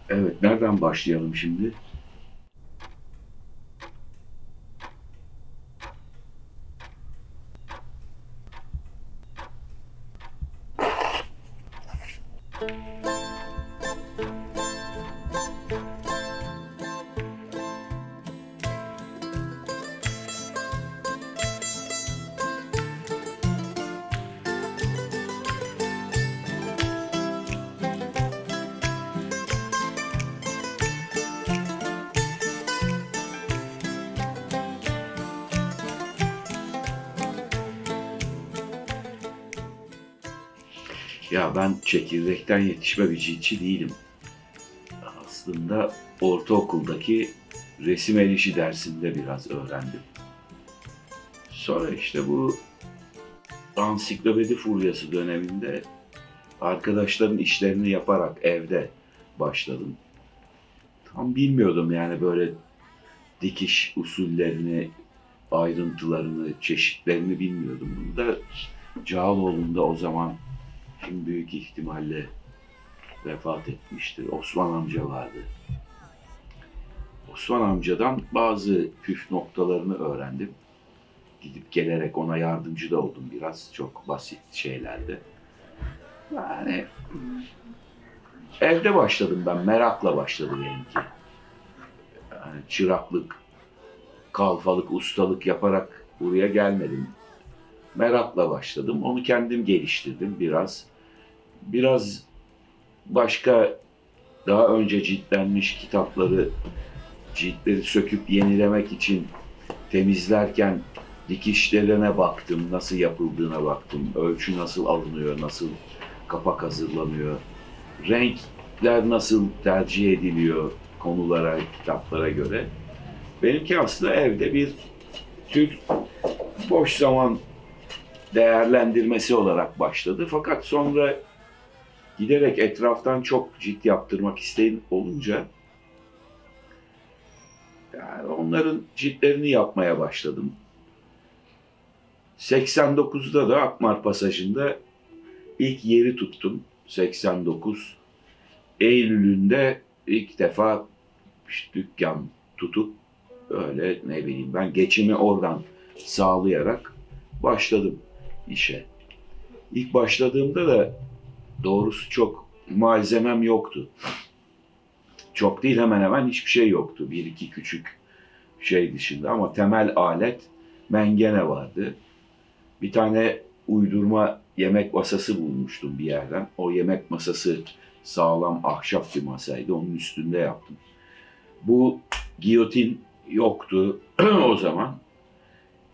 Evet, nereden başlayalım şimdi? Ya ben çekirdekten yetişme bir ciltçi değilim. Aslında ortaokuldaki resim el işi dersinde biraz öğrendim. Sonra işte bu ansiklopedi furyası döneminde arkadaşların işlerini yaparak evde başladım. Tam bilmiyordum yani böyle dikiş usullerini, ayrıntılarını, çeşitlerini bilmiyordum. Bunu da Cağaloğlu'nda o zaman şimdi büyük ihtimalle vefat etmiştir. Osman amca vardı. Osman amcadan bazı püf noktalarını öğrendim. Gidip gelerek ona yardımcı da oldum biraz. Çok basit şeylerde. Yani evde başladım ben. Merakla başladı benimki. Yani çıraklık, kalfalık, ustalık yaparak buraya gelmedim. Merakla başladım. Onu kendim geliştirdim biraz. Biraz başka daha önce ciltlenmiş kitapları, ciltleri söküp yenilemek için temizlerken dikişlerine baktım, nasıl yapıldığına baktım, ölçü nasıl alınıyor, nasıl kapak hazırlanıyor, renkler nasıl tercih ediliyor konulara, kitaplara göre. Benimki aslında evde bir tür boş zaman değerlendirmesi olarak başladı. Fakat sonra giderek etraftan çok cilt yaptırmak isteyen olunca yani onların ciltlerini yapmaya başladım. 89'da da Akmar Pasajı'nda ilk yeri tuttum. 89 Eylül'ünde ilk defa işte dükkan tutup öyle ne bileyim ben geçimi oradan sağlayarak başladım işe. İlk başladığımda da doğrusu çok malzemem yoktu. Çok değil hemen hemen hiçbir şey yoktu. Bir iki küçük şey dışında ama temel alet mengene vardı. Bir tane uydurma yemek masası bulmuştum bir yerden. O yemek masası sağlam ahşap bir masaydı. Onun üstünde yaptım. Bu giyotin yoktu o zaman.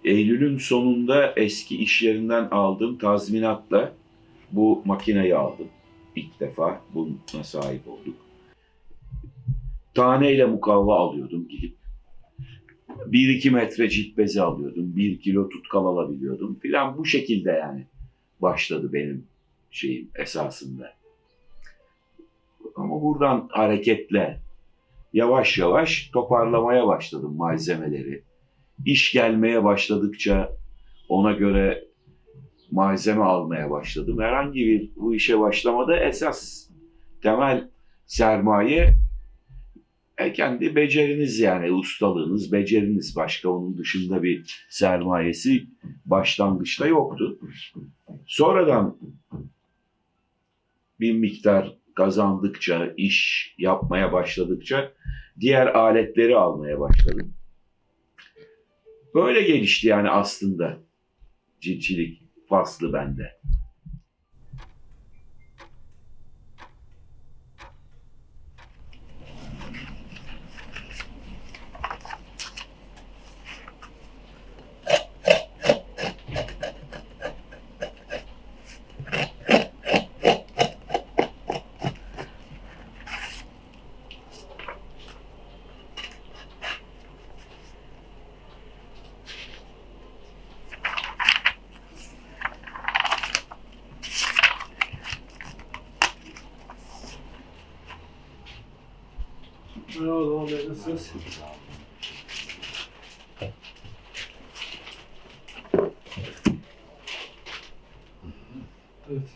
Eylül'ün sonunda eski iş yerinden aldığım tazminatla bu makineyi aldım. İlk defa buna sahip olduk. Taneyle mukavva alıyordum gidip. 1-2 metre cilt bezi alıyordum. 1 kilo tutkal alabiliyordum filan bu şekilde yani başladı benim şeyim esasında. Ama buradan hareketle yavaş yavaş toparlamaya başladım malzemeleri. İş gelmeye başladıkça ona göre malzeme almaya başladım. Herhangi bir bu işe başlamada esas temel sermaye kendi beceriniz yani ustalığınız, beceriniz. Başka onun dışında bir sermayesi başlangıçta yoktu. Sonradan bir miktar kazandıkça, iş yapmaya başladıkça diğer aletleri almaya başladım. Böyle gelişti yani aslında ciltçilik faslı bende. Merhaba Doğan Bey, nasılsınız? Evet,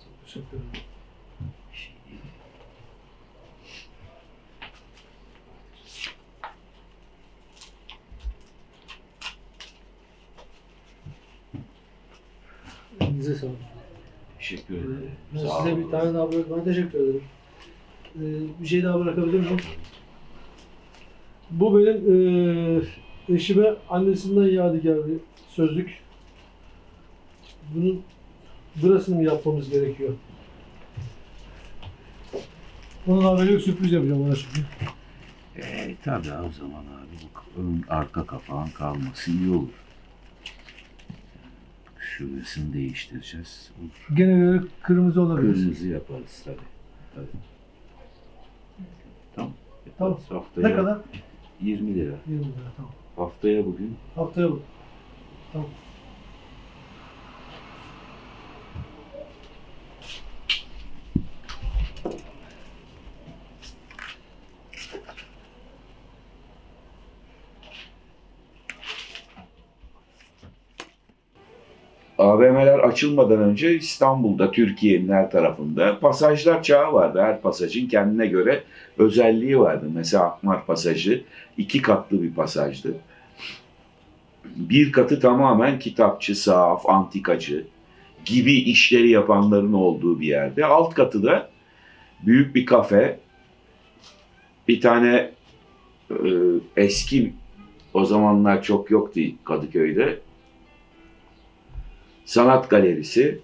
çok teşekkür ederim. Size sağ olun. Teşekkür ederim. Ben Sağ size olun. bir tane daha bırakmaya teşekkür ederim. Bir şey daha bırakabilir miyim? Bu benim eşime annesinden yadigar bir sözlük. Bunun burasını mı yapmamız gerekiyor? Onun haberi yok, sürpriz yapacağım ona şimdi. Tabii o zaman abi bu ön arka kapağın kalması iyi olur. Şurasını değiştireceğiz. Olur. Gene böyle kırmızı olabilir. Kırmızı yaparız tabii. Tabii. Tamam. Tamam. Yaparız. Haftaya Ne kadar? 20 lira. 20 lira, tamam. Haftaya bugün Haftaya bu. Tamam. AVM'ler açılmadan önce İstanbul'da, Türkiye'nin her tarafında pasajlar çağı vardı. Her pasajın kendine göre özelliği vardı. Mesela Akmar Pasajı 2 katlı bir pasajdı. Bir katı tamamen kitapçı, sahaf, antikacı gibi işleri yapanların olduğu bir yerde. Alt katı da büyük bir kafe, bir tane eski, o zamanlar çok yoktu Kadıköy'de, sanat galerisi,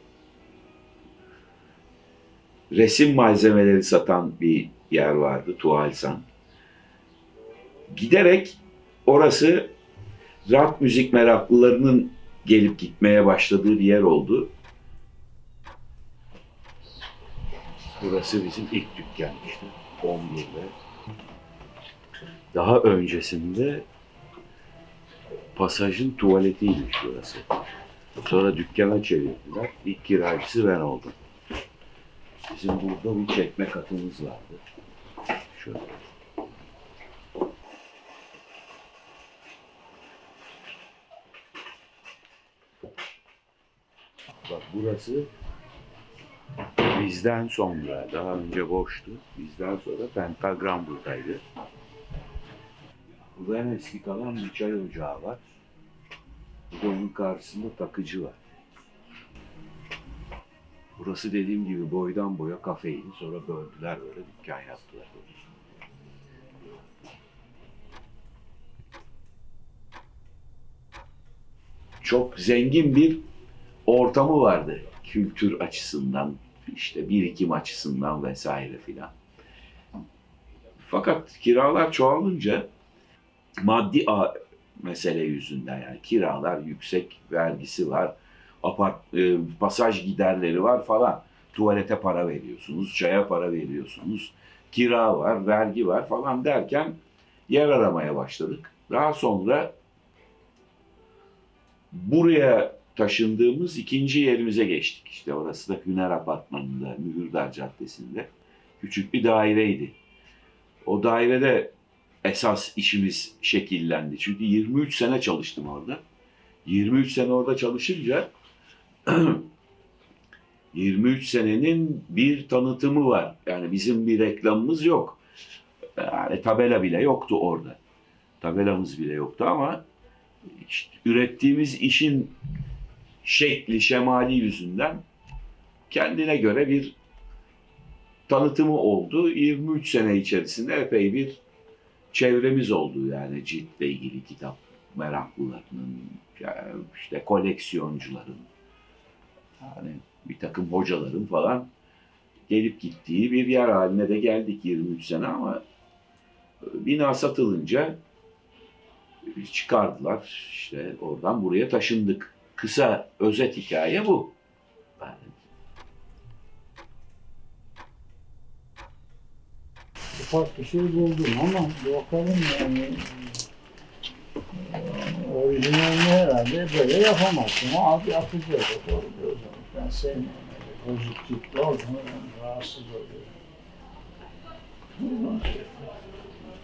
resim malzemeleri satan bir yer vardı, Tuhalsan. Giderek orası rock müzik meraklılarının gelip gitmeye başladığı bir yer oldu. Burası bizim ilk dükkan işte, 11'de. Daha öncesinde pasajın tuvaletiymiş burası. Sonra dükkana çevirdiler. İlk kiracısı ben oldum. Bizim burada bir çekme katımız vardı. Şöyle. Bak burası bizden sonra, daha önce boştu. Bizden sonra pentagram buradaydı. Burada en eski kalan bir çay ocağı var. Burada onun karşısında takıcı var. Burası dediğim gibi boydan boya kafeydi. Sonra böldüler, böyle dükkan yaptılar. Çok zengin bir ortamı vardı. Kültür açısından, işte birikim açısından vesaire filan. Fakat kiralar çoğalınca maddi mesele yüzünden, yani kiralar yüksek, vergisi var, pasaj giderleri var falan. Tuvalete para veriyorsunuz, çaya para veriyorsunuz, kira var, vergi var falan derken yer aramaya başladık. Daha sonra buraya taşındığımız ikinci yerimize geçtik. İşte orası da Hüner Apartmanı'nda, Mühürdar Caddesi'nde küçük bir daireydi. O dairede esas işimiz şekillendi. Çünkü 23 sene çalıştım orada. 23 sene orada çalışınca 23 senenin bir tanıtımı var. Yani bizim bir reklamımız yok. Yani tabela bile yoktu orada. Tabelamız bile yoktu ama işte ürettiğimiz işin şekli, şemali yüzünden kendine göre bir tanıtımı oldu. 23 sene içerisinde epey bir çevremiz oldu, yani ciltle ilgili kitap meraklılarının, yani işte koleksiyoncuların, yani bir takım hocaların falan gelip gittiği bir yer haline de geldik 23 sene ama bina satılınca çıkardılar, işte oradan buraya taşındık. Kısa özet hikaye bu. Yani Ufak bir şey buldum ama bakalım yani orijinalini herhalde böyle yapamazsın. Ama abi yapacağız. Doğru diyorsun. Ben sevmiyorum. Bozuk ciddi olduğunu ben rahatsız oluyorum.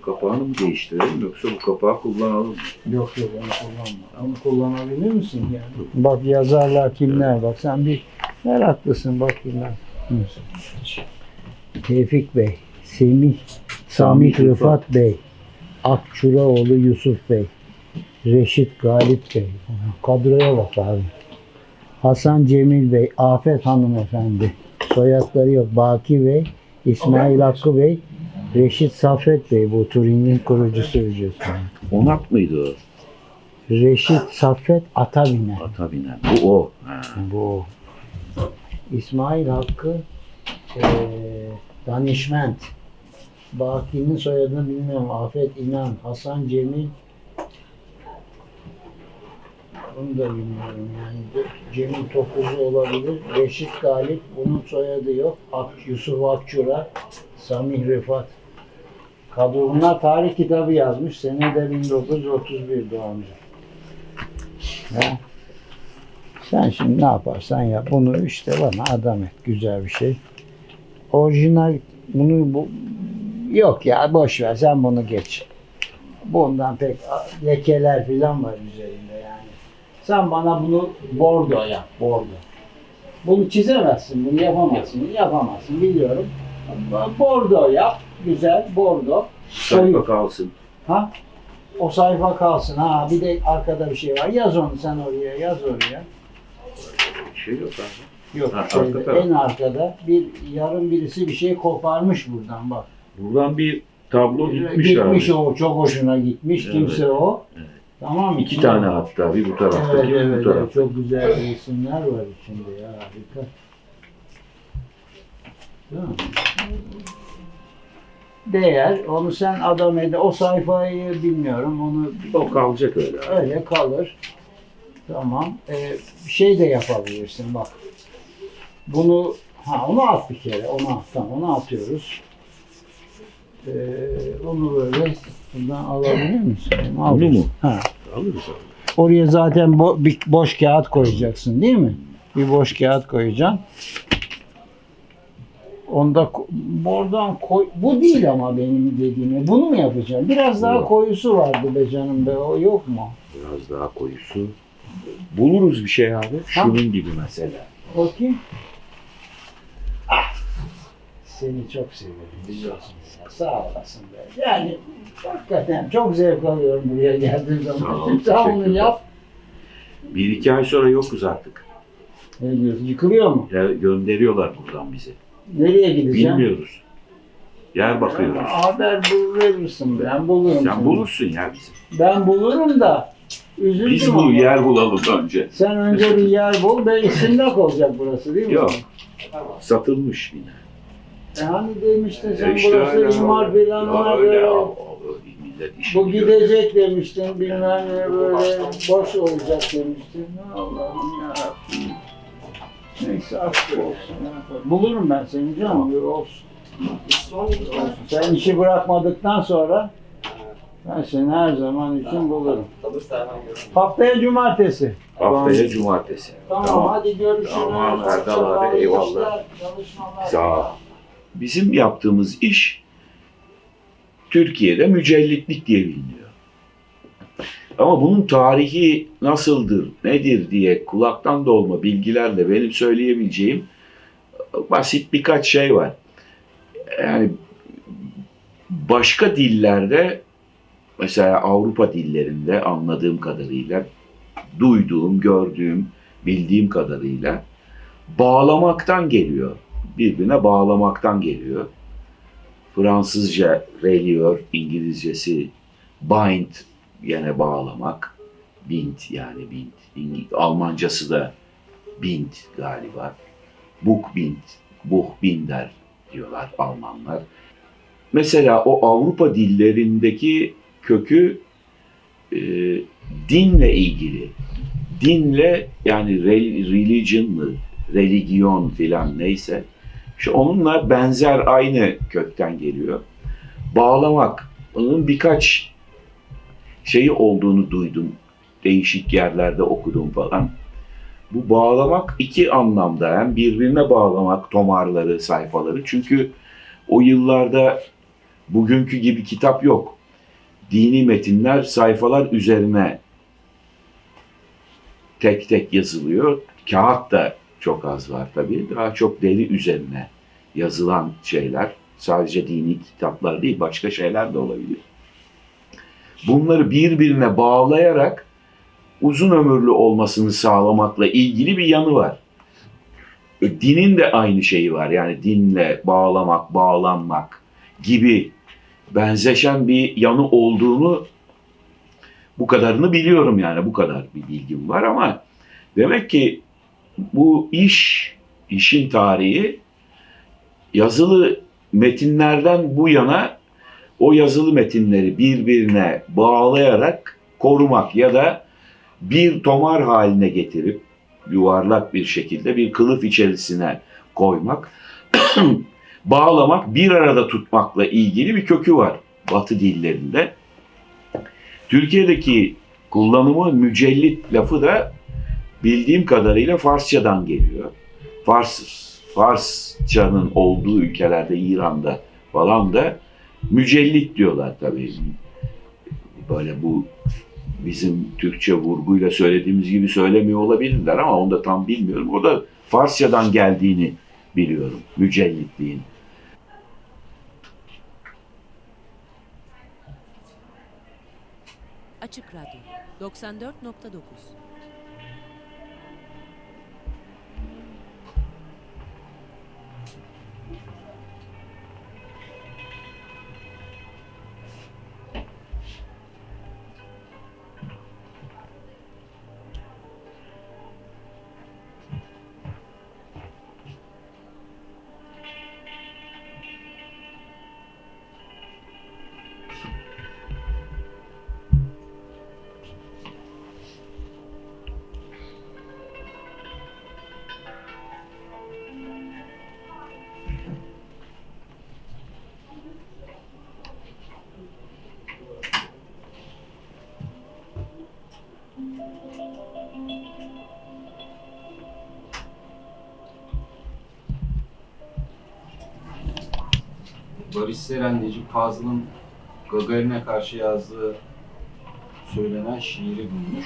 kapağını mı değiştirelim yoksa bu kapağı kullanalım mı? Yok yok onu kullanma. Onu kullanabilir misin yani? Bak yazarlar kimler bak sen bir meraklısın bak kimler. Tevfik Bey, Sami Rıfat Bey, Akçuraoğlu Yusuf Bey, Reşit Galip Bey. Kadroya bak abi. Hasan Cemil Bey, Afet hanımefendi. Soyadları yok. Baki Bey, İsmail Hakkı Bey, Reşit Saffet Bey. Bu Turing'in kurucusu biliyorsun. Onak mıydı o? Reşit Saffet Atabinen. Ata binen. Bu o. Ha. Bu. İsmail Hakkı Danişment. Baki'nin soyadını bilmiyorum. Afet İnan, Hasan Cemil. Onu da bilmiyorum yani. Cemil Topuzlu olabilir. Reşit Galip. Bunun soyadı yok. Yusuf Akçura. Samih Rıfat. Bunlar tarih kitabı yazmış. Senede 1931 doğumlu. Ya. Sen şimdi ne yaparsan yap. Bunu işte bana adam et. Güzel bir şey. Orijinal bu yok ya, boş ver, sen bunu geç. Bundan pek lekeler falan var üzerinde yani. Sen bana bunu bordo yap, bordo. Bunu çizemezsin, bunu yapamazsın biliyorum. Bordo yap, güzel bordo. Sayfa kalsın. Ha? O sayfa kalsın. Ha, bir de arkada bir şey var. Yaz onu sen oraya, yaz oraya. Bir şey yok abi. Yok, Ha, şeyde, arka taraf. en arkada yarın birisi bir şey koparmış buradan bak. Buradan bir tablo gitmiş Gitmiş abi. o, çok hoşuna gitmiş. Evet. Kimse o. Evet. Tamam mı? İki tane hatta. Bir bu tarafta, Evet, bir evet, bu tarafta. evet. Çok güzel resimler var içinde ya. Harika. Değil mi? Değer. Onu sen adam ede. O sayfayı bilmiyorum. Onu O kalacak öyle. abi. öyle kalır. Tamam. Şey de yapabilirsin bak. Bunu onu at bir kere. Onu at. Tamam, onu atıyoruz. Onu böyle buradan alabilir misin? Bunu mu? Ha. Alırız abi. Oraya zaten bir boş kağıt koyacaksın değil mi? Bir boş kağıt koyacaksın. Onda oradan koy. Bu değil ama benim dediğim. Bunu mu yapacağım? Biraz daha Yok. koyusu vardı be canım be. O yok mu? Biraz daha koyusu. Buluruz bir şey abi. Şunun gibi mesela. Bakayım. Ah! Seni çok seviyorum. Biliyorsun ya. Sağ olasın be. Yani hakikaten çok zevk alıyorum buraya geldiğim Sağ ol, zaman. Sen onu teşekkürler. yap. 1-2 ay sonra yokuz artık. Ne diyorsun? Yıkılıyor mu? Ya gönderiyorlar buradan bizi. Nereye gideceğim? Bilmiyoruz. Yer bakıyoruz. Haber verirsin, ben bulurum. Sen seni. bulursun ya bizi. Ben bulurum da üzüldüm Biz ama. bu yer bulalım önce. Sen önce bir yer bul ve istimlak olacak burası değil mi? Yok. Satılmış yine. Hani demiştin sen İşte burası öyle. imar planı Ya var. öyle. böyle. Millet işi Bu biliyor. gidecek demiştin, bilmem ne böyle boş olacak demiştin. Allah'ım yarabbim. Neyse aşk olsun. Bulurum ben seni canım, olsun. Olsun. Sen işi bırakmadıktan sonra ben seni her zaman için bulurum. Haftaya cumartesi. Haftaya cumartesi. Tamam, hadi görüşürüz. Tamam, Erdal abi, Hayırlı eyvallah. işler, çalışmalar. Sağ ol. Bizim yaptığımız iş Türkiye'de mücellitlik diye biliniyor. Ama bunun tarihi nasıldır, nedir diye kulaktan dolma bilgilerle benim söyleyebileceğim basit birkaç şey var. Yani başka dillerde, mesela Avrupa dillerinde anladığım kadarıyla, duyduğum, gördüğüm, bildiğim kadarıyla bağlamaktan geliyor. Birbirine bağlamaktan geliyor. Fransızca reliyor, İngilizcesi bind, yine bağlamak. Bind yani bind. Almancası da bind galiba. Buchbind, Buchbinder diyorlar Almanlar. Mesela o Avrupa dillerindeki kökü dinle ilgili. Dinle yani religion mı, religion filan neyse. İşte onunla benzer aynı kökten geliyor. Bağlamak. Onun birkaç şeyi olduğunu duydum. Değişik yerlerde okudum falan. Bu bağlamak iki anlamda. Hem birbirine bağlamak tomarları, sayfaları. Çünkü o yıllarda bugünkü gibi kitap yok. Dini metinler sayfalar üzerine tek tek yazılıyor. Kağıt da çok az var tabii. Daha çok deri üzerine yazılan şeyler. Sadece dini kitaplar değil, başka şeyler de olabilir. Bunları birbirine bağlayarak uzun ömürlü olmasını sağlamakla ilgili bir yanı var. Dinin de aynı şeyi var. Yani dinle bağlamak, bağlanmak gibi benzeşen bir yanı olduğunu, bu kadarını biliyorum yani, bu kadar bir bilgim var ama demek ki bu işin tarihi yazılı metinlerden bu yana o yazılı metinleri birbirine bağlayarak korumak ya da bir tomar haline getirip yuvarlak bir şekilde bir kılıf içerisine koymak, bağlamak, bir arada tutmakla ilgili bir kökü var Batı dillerinde. Türkiye'deki kullanımı mücellit lafı da bildiğim kadarıyla Farsçadan geliyor. Farsçanın olduğu ülkelerde, İran'da falan da mücellit diyorlar tabii. Böyle bu bizim Türkçe vurguyla söylediğimiz gibi söylemiyor olabilirler ama onu da tam bilmiyorum. O da Farsçadan geldiğini biliyorum, mücellitliğin. Açık Radyo 94.9. Barış Seren, Necip Fazıl'ın Gagarin'e karşı yazdığı söylenen şiiri bulmuş.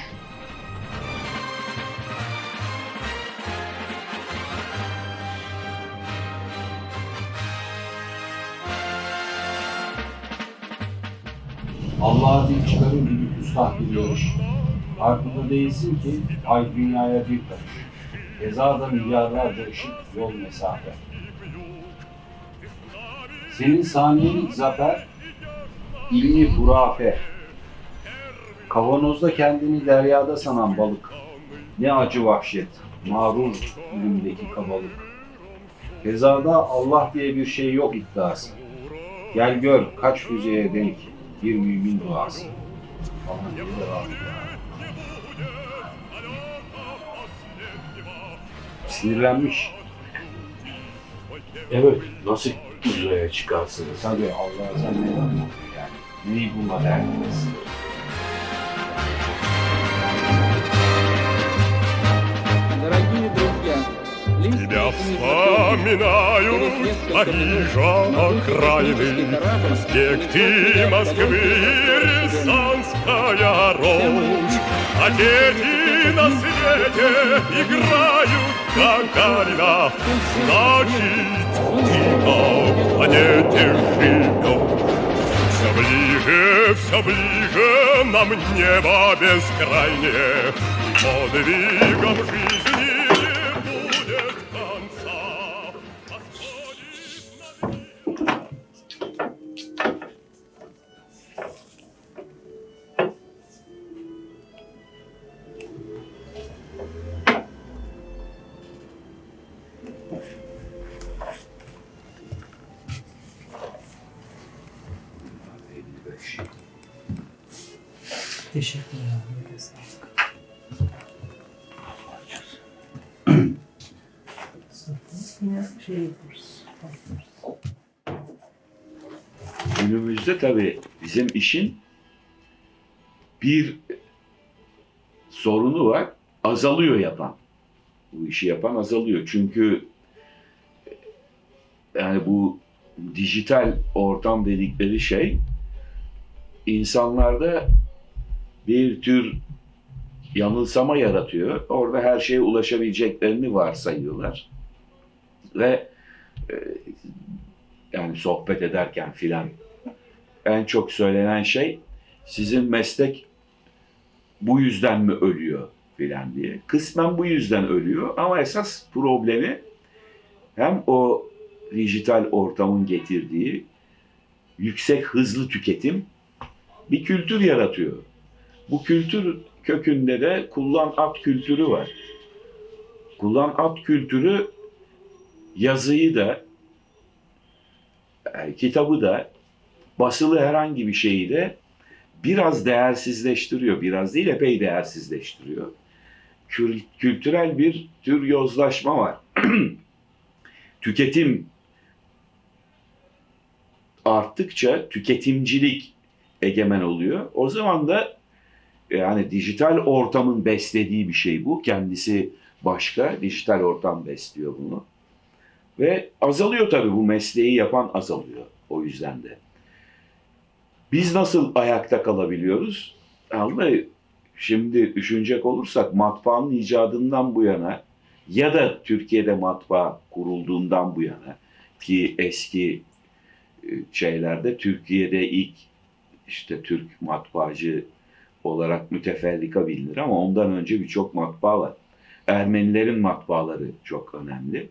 Allah'a dil çıkarır gibi küstah bir yarış. Farkında değilsin ki ay dünyaya bir karış. Keza da milyarlarca ışık yol mesafe. Senin saniyelik zafer, ilmi hurafe. Kavanozda kendini deryada sanan balık. Ne acı vahşet, mağrur ölümdeki kabalık. Kezada Allah diye bir şey yok iddiası. Gel gör kaç füzeye denk bir mümin duası. Falan diye devam ediyor. Sinirlenmiş. Evet, nasıl uzaya çıkarsınız? Tabii Allah'a sen ne yani? Neyi bulma derdiniz? Дорогие друзья, Тебя вспоминают Парижа окраины, проспекты Москвы и Рязанская Русь. А дети на свете играют Гагарина, значит, ты на планете живешь. Все ближе нам небо бескрайнее, и подвигом жизни не будет конца. Teşekkürler. Yine şey yaparız. Günümüzde tabii bizim işin bir sorunu var. Azalıyor yapan. Bu işi yapan azalıyor. Çünkü yani bu dijital ortam dedikleri şey insanlarda bir tür yanılsama yaratıyor. Orada her şeye ulaşabileceklerini varsayıyorlar. Ve yani sohbet ederken filan en çok söylenen şey sizin meslek bu yüzden mi ölüyor filan diye. Kısmen bu yüzden ölüyor ama esas problemi hem o dijital ortamın getirdiği yüksek hızlı tüketim bir kültür yaratıyor. Bu kültür kökünde de kullan at kültürü var. Kullan at kültürü yazıyı da, kitabı da, basılı herhangi bir şeyi de biraz değersizleştiriyor. Biraz değil, epey değersizleştiriyor. Kültürel bir tür yozlaşma var. Tüketim arttıkça tüketimcilik egemen oluyor. O zaman da yani dijital ortamın beslediği bir şey bu. Kendisi başka, dijital ortam besliyor bunu. Ve azalıyor tabii, bu mesleği yapan azalıyor o yüzden de. Biz nasıl ayakta kalabiliyoruz? Ama şimdi düşünecek olursak matbaanın icadından bu yana ya da Türkiye'de matbaa kurulduğundan bu yana ki eski şeylerde Türkiye'de ilk işte Türk matbaacı olarak müteferrika bilinir ama ondan önce birçok matbaa var. Ermenilerin matbaaları çok önemli.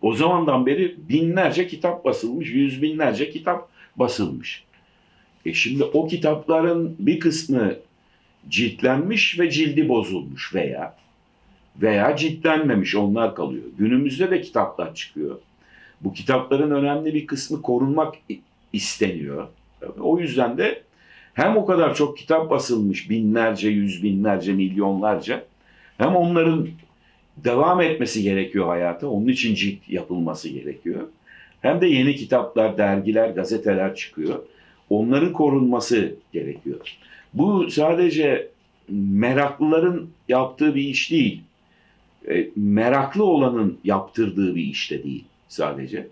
O zamandan beri binlerce kitap basılmış, yüz binlerce kitap basılmış. Şimdi o kitapların bir kısmı ciltlenmiş ve cildi bozulmuş veya ciltlenmemiş, onlar kalıyor. Günümüzde de kitaplar çıkıyor. Bu kitapların önemli bir kısmı korunmak isteniyor. O yüzden de hem o kadar çok kitap basılmış, binlerce, yüz binlerce, milyonlarca, hem onların devam etmesi gerekiyor hayata. Onun için cilt yapılması gerekiyor. Hem de yeni kitaplar, dergiler, gazeteler çıkıyor. Onların korunması gerekiyor. Bu sadece meraklıların yaptığı bir iş değil. Meraklı olanın yaptırdığı bir iş de değil sadece.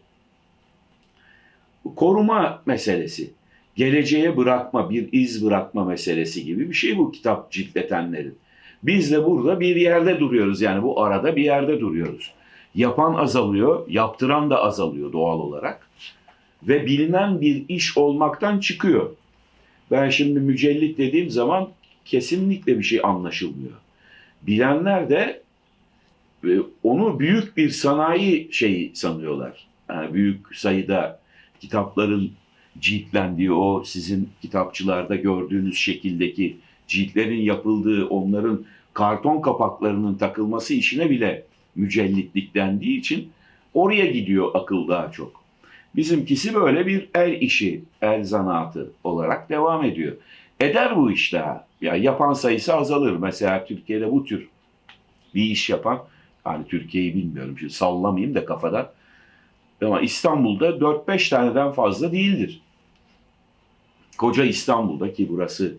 Koruma meselesi, geleceğe bırakma, bir iz bırakma meselesi gibi bir şey bu kitap ciltletenlerin. Biz de burada bir yerde duruyoruz, yani bu arada bir yerde duruyoruz. Yapan azalıyor, yaptıran da azalıyor doğal olarak. Ve bilinen bir iş olmaktan çıkıyor. Ben şimdi mücellit dediğim zaman kesinlikle bir şey anlaşılmıyor. Bilenler de onu büyük bir sanayi şeyi sanıyorlar. Yani büyük sayıda kitapların ciltlendiği, o sizin kitapçılarda gördüğünüz şekildeki ciltlerin yapıldığı, onların karton kapaklarının takılması işine bile mücellitlik dendiği için oraya gidiyor akıl daha çok. Bizimkisi böyle bir el işi, el zanaatı olarak devam ediyor. Eder bu iş daha. Ya yapan sayısı azalır. Mesela Türkiye'de bu tür bir iş yapan, hani Türkiye'yi bilmiyorum şimdi sallamayayım da kafadan, ama İstanbul'da 4-5 taneden fazla değildir. Koca İstanbul'da, ki burası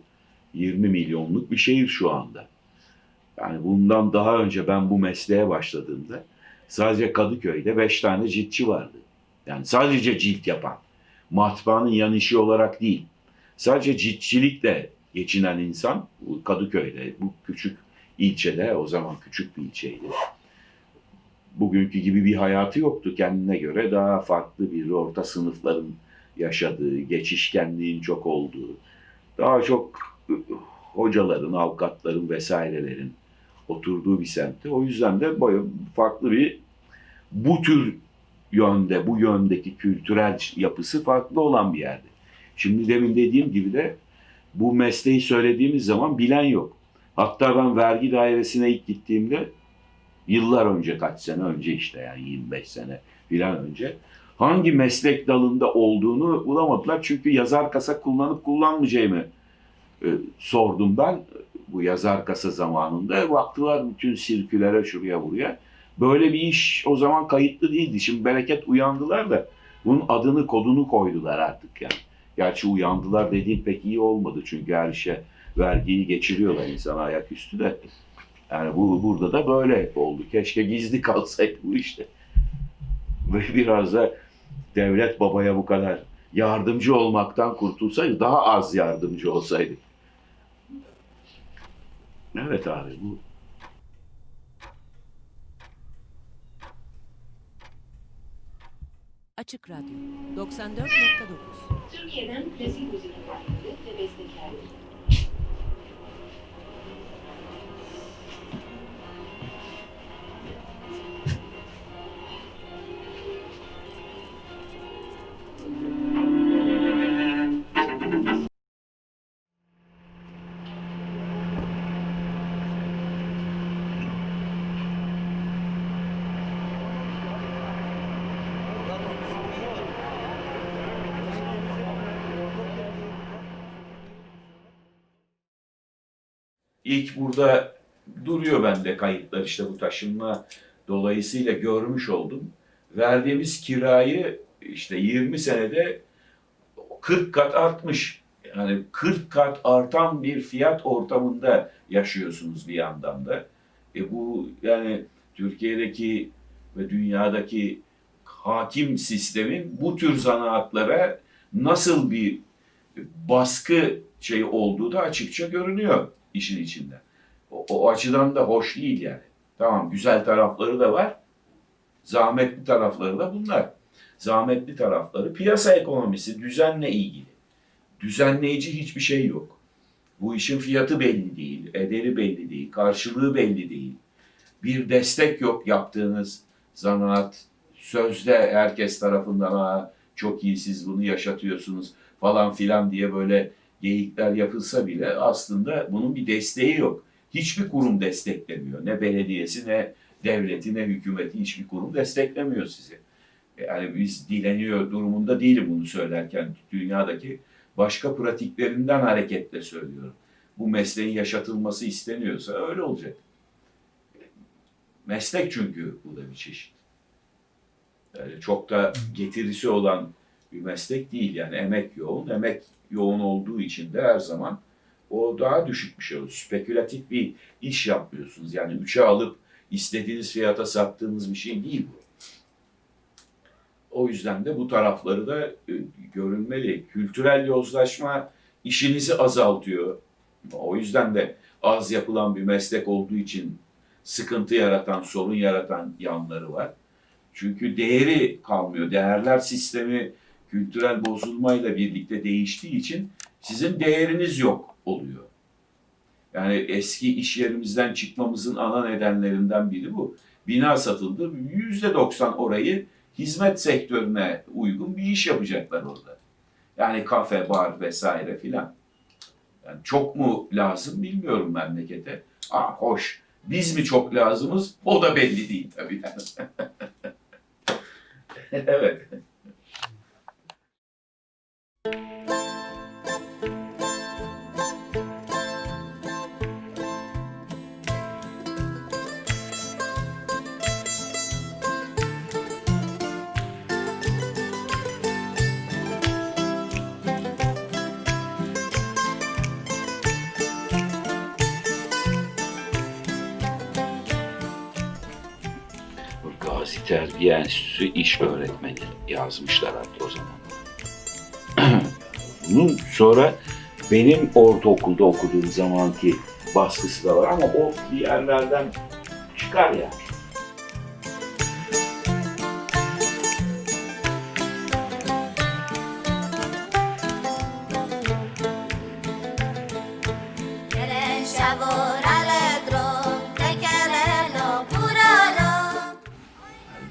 20 milyonluk bir şehir şu anda. Yani bundan daha önce ben bu mesleğe başladığımda sadece Kadıköy'de 5 tane ciltçi vardı. Yani sadece cilt yapan. Matbaanın yan işi olarak değil. Sadece ciltçilikle geçinen insan Kadıköy'de, bu küçük ilçede, o zaman küçük bir ilçeydi. Bugünkü gibi bir hayatı yoktu, kendine göre daha farklı bir orta sınıfların yaşadığı, geçişkenliğin çok olduğu, daha çok hocaların, avukatların vesairelerin oturduğu bir semtti. O yüzden de farklı bir, bu tür yönde, bu yöndeki kültürel yapısı farklı olan bir yerde. Şimdi demin dediğim gibi de bu mesleği söylediğimiz zaman bilen yok. Hatta ben vergi dairesine ilk gittiğimde, yıllar önce, kaç sene önce işte, yani 25 sene filan önce, hangi meslek dalında olduğunu bulamadılar. Çünkü yazar kasa kullanıp kullanmayacağımı sordum ben bu yazar kasa zamanında. Baktılar bütün sirkülere, şuraya buraya. Böyle bir iş o zaman kayıtlı değildi. Şimdi bereket uyandılar da bunun adını, kodunu koydular artık yani. Gerçi uyandılar dediğim pek iyi olmadı. Çünkü her işe vergiyi geçiriyorlar insan ayaküstü de. Yani bu burada da böyle oldu. Keşke gizli kalsaydı bu işte. Ve biraz da devlet babaya bu kadar yardımcı olmaktan kurtulsaydı, daha az yardımcı olsaydı. Evet abi, bu. Açık Radyo 94.9. Türkiye'den klasik müzik yapımcılığı ve bestekarlığı. İlk burada duruyor bende kayıtlar, işte bu taşınma dolayısıyla görmüş oldum. Verdiğimiz kirayı işte 20 senede 40 kat artmış. Yani 40 kat artan bir fiyat ortamında yaşıyorsunuz bir yandan da. Bu yani Türkiye'deki ve dünyadaki hakim sistemin bu tür zanaatlara nasıl bir baskı şey olduğu da açıkça görünüyor işin içinde. O açıdan da hoş değil yani. Tamam, güzel tarafları da var. Zahmetli tarafları da bunlar. Zahmetli tarafları piyasa ekonomisi, düzenle ilgili. Düzenleyici hiçbir şey yok. Bu işin fiyatı belli değil, ederi belli değil, karşılığı belli değil. Bir destek yok yaptığınız zanaat. Sözde herkes tarafından "Aa, çok iyi, siz bunu yaşatıyorsunuz" falan filan diye böyle geyikler yapılsa bile aslında bunun bir desteği yok. Hiçbir kurum desteklemiyor. Ne belediyesi, ne devleti, ne hükümeti, hiçbir kurum desteklemiyor sizi. Yani biz dileniyor durumunda değilim bunu söylerken. Dünyadaki başka pratiklerinden hareketle söylüyorum. Bu mesleğin yaşatılması isteniyorsa öyle olacak. Meslek çünkü bu da bir çeşit. Yani çok da getirisi olan bir meslek değil. Yani emek yoğun. Emek yoğun olduğu için de her zaman o daha düşük bir şey oluyor. Spekülatif bir iş yapmıyorsunuz. Yani 3'e alıp istediğiniz fiyata sattığınız bir şey değil bu. O yüzden de bu tarafları da görünmeli. Kültürel yozlaşma işinizi azaltıyor. O yüzden de az yapılan bir meslek olduğu için sıkıntı yaratan, sorun yaratan yanları var. Çünkü değeri kalmıyor. Değerler sistemi kültürel bozulmayla birlikte değiştiği için sizin değeriniz yok oluyor. Yani eski iş yerimizden çıkmamızın ana nedenlerinden biri bu. Bina satıldı. %90 orayı hizmet sektörüne uygun bir iş yapacaklar orada. Yani kafe, bar vesaire filan. Yani çok mu lazım bilmiyorum memlekete. Hoş. Biz mi çok lazımız? O da belli değil tabii. Evet. Gazi Terbiye Enstitüsü İş Öğretmeni yazmışlar hatta o zaman. Bunun sonra benim ortaokulda okuduğum zamanki baskısı da var ama o bir yerlerden çıkar yani.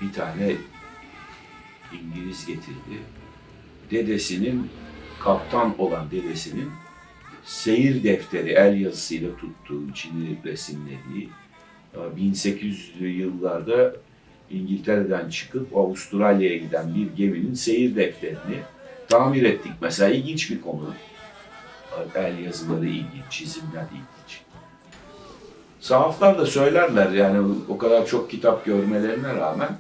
Bir tane İngiliz getirdi. Dedesinin, kaptan olan dedesinin seyir defteri el yazısıyla tuttuğu, içini resimlediği 1800'lü yıllarda İngiltere'den çıkıp Avustralya'ya giden bir geminin seyir defterini tamir ettik. Mesela ilginç bir konu. El yazıları ilginç, çizimler ilginç. Sahaflar da söylerler yani o kadar çok kitap görmelerine rağmen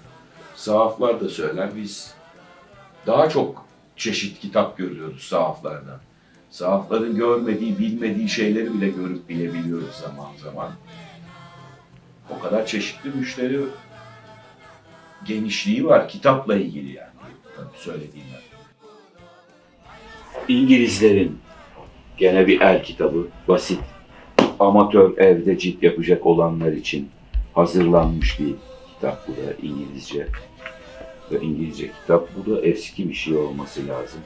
sahaflar da söyler. Biz daha çok çeşit kitap görüyoruz sahaflardan. Sahafların görmediği, bilmediği şeyleri bile görüp bilebiliyoruz zaman zaman. O kadar çeşitli müşteri genişliği var kitapla ilgili yani. Tabii söylediğimler. İngilizlerin gene bir el kitabı, basit, amatör evde cilt yapacak olanlar için hazırlanmış bir kitap bu da İngilizce. Ve İngilizce kitap. Bu da eski bir şey olması lazım.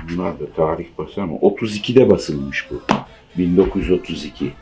Bunlar da tarih basar mı? 32'de basılmış bu. 1932.